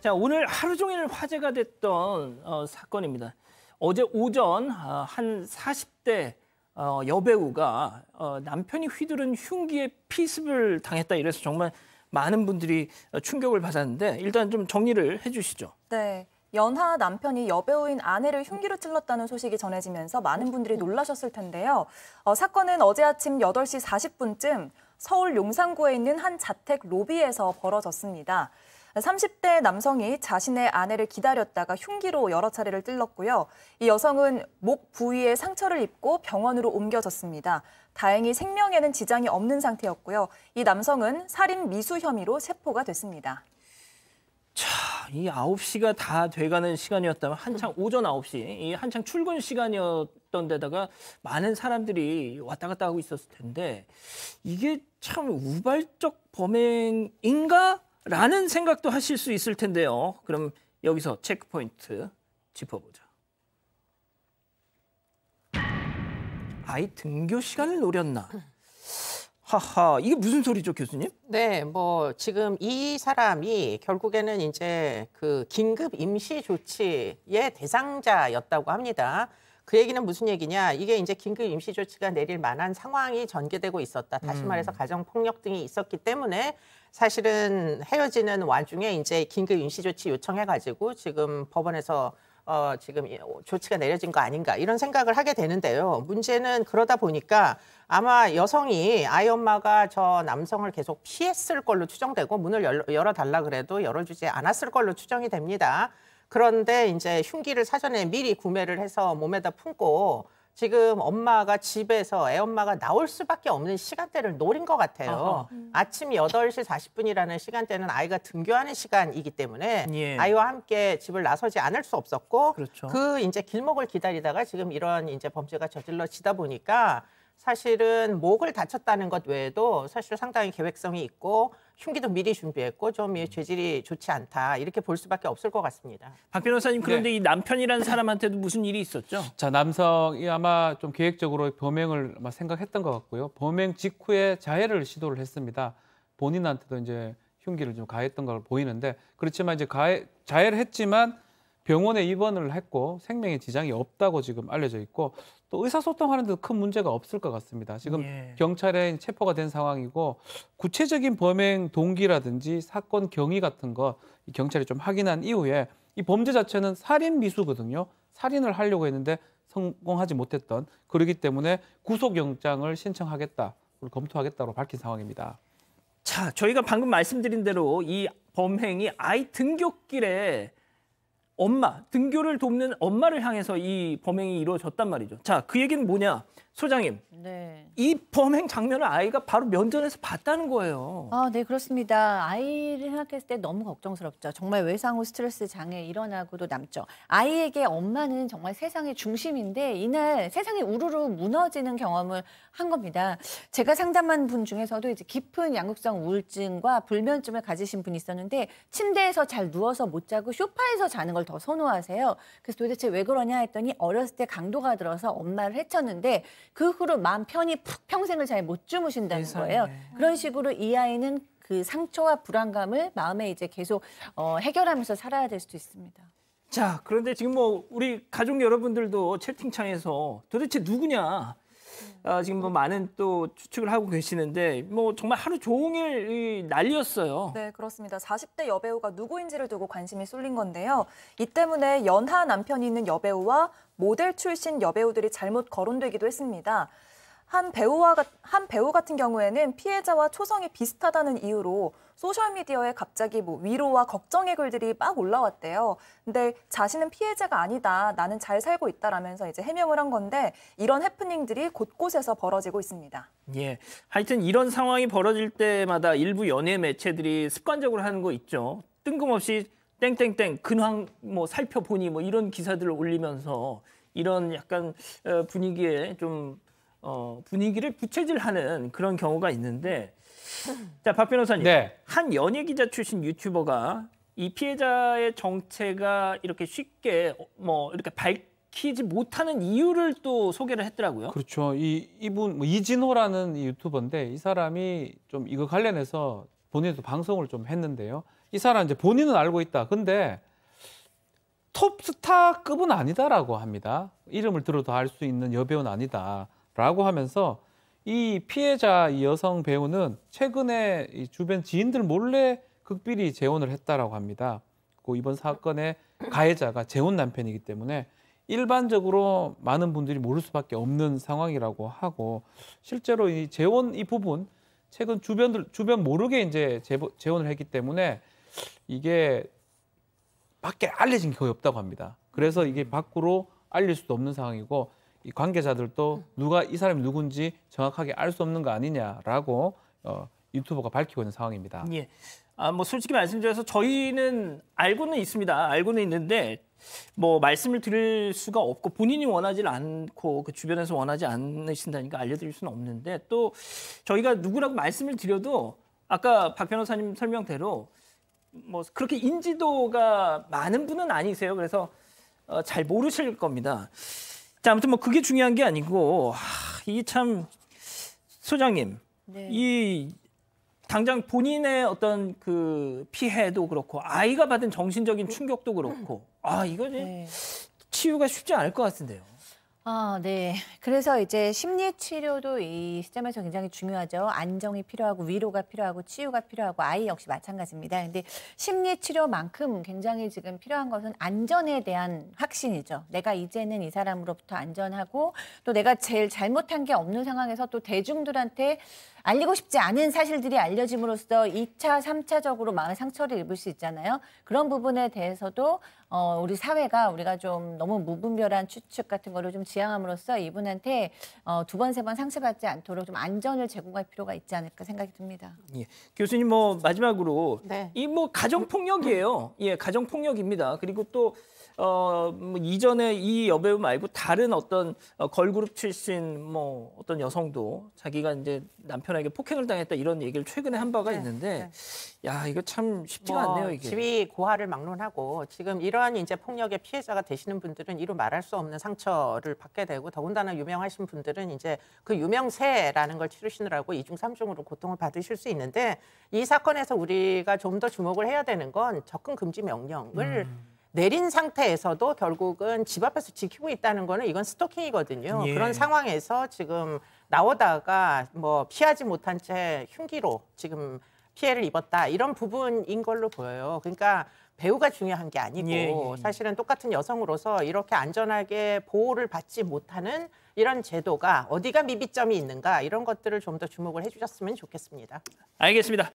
자, 오늘 하루 종일 화제가 됐던 사건입니다. 어제 오전 한 40대 여배우가 남편이 휘두른 흉기에 피습을 당했다 이래서 정말 많은 분들이 충격을 받았는데 일단 좀 정리를 해주시죠. 네. 연하 남편이 여배우인 아내를 흉기로 찔렀다는 소식이 전해지면서 많은 분들이 놀라셨을 텐데요. 사건은 어제 아침 8시 40분쯤 서울 용산구에 있는 한 자택 로비에서 벌어졌습니다. 30대 남성이 자신의 아내를 기다렸다가 흉기로 여러 차례를 찔렀고요. 이 여성은 목 부위에 상처를 입고 병원으로 옮겨졌습니다. 다행히 생명에는 지장이 없는 상태였고요. 이 남성은 살인 미수 혐의로 체포가 됐습니다. 자, 이 9시가 다 돼가는 시간이었다면 한창 오전 9시, 이 한창 출근 시간이었던 데다가 많은 사람들이 왔다 갔다 하고 있었을 텐데 이게 참 우발적 범행인가? 라는 생각도 하실 수 있을 텐데요. 그럼 여기서 체크포인트 짚어보죠. 아이 등교 시간을 노렸나? 하하, 이게 무슨 소리죠, 교수님? 네, 뭐 지금 이 사람이 결국에는 이제 그 긴급 임시 조치의 대상자였다고 합니다. 그 얘기는 무슨 얘기냐? 이게 이제 긴급 임시 조치가 내릴 만한 상황이 전개되고 있었다. 다시 말해서 가정 폭력 등이 있었기 때문에 사실은 헤어지는 와중에 이제 긴급 임시 조치 요청해가지고 지금 법원에서 지금 조치가 내려진 거 아닌가 이런 생각을 하게 되는데요. 문제는 그러다 보니까 아마 여성이 아이 엄마가 저 남성을 계속 피했을 걸로 추정되고 문을 열어달라 그래도 열어주지 않았을 걸로 추정이 됩니다. 그런데 이제 흉기를 사전에 미리 구매를 해서 몸에다 품고 지금 엄마가 집에서 애엄마가 나올 수밖에 없는 시간대를 노린 것 같아요. 아침 8시 40분이라는 시간대는 아이가 등교하는 시간이기 때문에 예. 아이와 함께 집을 나서지 않을 수 없었고 그렇죠. 그 이제 길목을 기다리다가 지금 이런 이제 범죄가 저질러지다 보니까 사실은 목을 다쳤다는 것 외에도 사실 상당히 계획성이 있고 흉기도 미리 준비했고 좀 죄질이 좋지 않다 이렇게 볼 수밖에 없을 것 같습니다. 박 변호사님, 그런데 네. 이 남편이라는 사람한테도 무슨 일이 있었죠? 자, 남성이 아마 좀 계획적으로 범행을 아마 생각했던 것 같고요. 범행 직후에 자해를 시도를 했습니다. 본인한테도 이제 흉기를 좀 가했던 걸 보이는데 그렇지만 이제 자해를 했지만 병원에 입원을 했고 생명에 지장이 없다고 지금 알려져 있고 또 의사소통하는 데도 큰 문제가 없을 것 같습니다. 지금 예. 경찰에 체포가 된 상황이고 구체적인 범행 동기라든지 사건 경위 같은 거 경찰이 좀 확인한 이후에 이 범죄 자체는 살인 미수거든요. 살인을 하려고 했는데 성공하지 못했던 그렇기 때문에 구속영장을 신청하겠다, 검토하겠다고 밝힌 상황입니다. 자, 저희가 방금 말씀드린 대로 이 범행이 아이 등굣길에 등교를 돕는 엄마를 향해서 이 범행이 이루어졌단 말이죠. 자, 그 얘기는 뭐냐? 소장님, 네. 이 범행 장면을 아이가 바로 면전에서 봤다는 거예요. 네, 그렇습니다. 아이를 생각했을 때 너무 걱정스럽죠. 정말 외상 후 스트레스 장애 일어나고도 남죠. 아이에게 엄마는 정말 세상의 중심인데 이날 세상이 우르르 무너지는 경험을 한 겁니다. 제가 상담한 분 중에서도 이제 깊은 양극성 우울증과 불면증을 가지신 분이 있었는데 침대에서 잘 누워서 못 자고 소파에서 자는 걸 더 선호하세요. 그래서 도대체 왜 그러냐 했더니 어렸을 때 강도가 들어서 엄마를 해쳤는데 그 후로 마음 편히 푹 평생을 잘 못 주무신다는 거예요. 그런 식으로 이 아이는 그 상처와 불안감을 마음에 이제 계속 해결하면서 살아야 될 수도 있습니다. 자, 그런데 지금 뭐 우리 가족 여러분들도 채팅창에서 도대체 누구냐? 지금 뭐 많은 또 추측을 하고 계시는데 뭐 정말 하루 종일 난리였어요. 네, 그렇습니다. 40대 여배우가 누구인지를 두고 관심이 쏠린 건데요. 이 때문에 연하 남편이 있는 여배우와 모델 출신 여배우들이 잘못 거론되기도 했습니다. 한 배우 같은 경우에는 피해자와 초성이 비슷하다는 이유로 소셜미디어에 갑자기 뭐 위로와 걱정의 글들이 막 올라왔대요. 근데 자신은 피해자가 아니다, 나는 잘 살고 있다라면서 이제 해명을 한 건데 이런 해프닝들이 곳곳에서 벌어지고 있습니다. 예, 하여튼 이런 상황이 벌어질 때마다 일부 연예 매체들이 습관적으로 하는 거 있죠. 뜬금없이 땡땡땡 근황 뭐 살펴보니 뭐 이런 기사들을 올리면서 이런 약간 분위기에 좀 분위기를 부채질하는 그런 경우가 있는데, 자, 박 변호사님, 네. 한 연예 기자 출신 유튜버가 이 피해자의 정체가 이렇게 쉽게 뭐 이렇게 밝히지 못하는 이유를 또 소개를 했더라고요. 그렇죠. 이분 이진호라는 이 유튜버인데 이 사람이 좀 이거 관련해서 본인도 방송을 좀 했는데요. 이 이 사람 이제 본인은 알고 있다. 근데 톱스타급은 아니다라고 합니다. 이름을 들어도 알 수 있는 여배우는 아니다라고 하면서 이 피해자 이 여성 배우는 최근에 이 주변 지인들 몰래 극비리 재혼을 했다라고 합니다. 그 이번 사건의 가해자가 재혼 남편이기 때문에 일반적으로 많은 분들이 모를 수밖에 없는 상황이라고 하고, 실제로 이 재혼 이 부분 최근 주변 모르게 이제 재혼을 했기 때문에 이게 밖에 알려진 게 거의 없다고 합니다. 그래서 이게 밖으로 알릴 수도 없는 상황이고, 이 관계자들도 누가 이 사람이 누군지 정확하게 알 수 없는 거 아니냐라고 유튜버가 밝히고 있는 상황입니다. 예. 뭐 솔직히 말씀드려서 저희는 알고는 있습니다. 알고는 있는데 뭐 말씀을 드릴 수가 없고, 본인이 원하지 않고 그 주변에서 원하지 않으신다니까 알려드릴 수는 없는데, 또 저희가 누구라고 말씀을 드려도 아까 박 변호사님 설명대로 뭐 그렇게 인지도가 많은 분은 아니세요. 그래서 잘 모르실 겁니다. 자, 아무튼 뭐 그게 중요한 게 아니고, 이게 참 소장님, 네. 이 당장 본인의 어떤 그 피해도 그렇고 아이가 받은 정신적인 충격도 그렇고, 이거 네. 치유가 쉽지 않을 것 같은데요. 네. 그래서 이제 심리 치료도 이 시점에서 굉장히 중요하죠. 안정이 필요하고 위로가 필요하고 치유가 필요하고, 아이 역시 마찬가지입니다. 근데 심리 치료만큼 굉장히 지금 필요한 것은 안전에 대한 확신이죠. 내가 이제는 이 사람으로부터 안전하고, 또 내가 제일 잘못한 게 없는 상황에서 또 대중들한테 알리고 싶지 않은 사실들이 알려짐으로써 2차, 3차적으로 마음의 상처를 입을 수 있잖아요. 그런 부분에 대해서도 우리 사회가 우리가 좀 너무 무분별한 추측 같은 거를 좀 지양함으로써 이분한테 두 번, 세 번 상처받지 않도록 좀 안전을 제공할 필요가 있지 않을까 생각이 듭니다. 예. 교수님, 뭐 마지막으로 네. 이 뭐 가정 폭력이에요. 예, 가정 폭력입니다. 그리고 또 뭐 이전에 이 여배우 말고 다른 어떤 걸그룹 출신 뭐 어떤 여성도 자기가 이제 남편에게 폭행을 당했다, 이런 얘기를 최근에 한 바가 있는데, 야, 이거 참 쉽지가 않네요, 이게. 지위 고하를 막론하고 지금 이러한 이제 폭력의 피해자가 되시는 분들은 이루 말할 수 없는 상처를 받게 되고, 더군다나 유명하신 분들은 이제 그 유명세라는 걸 치르시느라고 이중 삼중으로 고통을 받으실 수 있는데, 이 사건에서 우리가 좀 더 주목을 해야 되는 건 접근 금지 명령을 내린 상태에서도 결국은 집 앞에서 지키고 있다는 거는 이건 스토킹이거든요. 예. 그런 상황에서 지금 나오다가 뭐 피하지 못한 채 흉기로 지금 피해를 입었다, 이런 부분인 걸로 보여요. 그러니까 배우가 중요한 게 아니고 예. 사실은 똑같은 여성으로서 이렇게 안전하게 보호를 받지 못하는 이런 제도가 어디가 미비점이 있는가, 이런 것들을 좀 더 주목을 해주셨으면 좋겠습니다. 알겠습니다.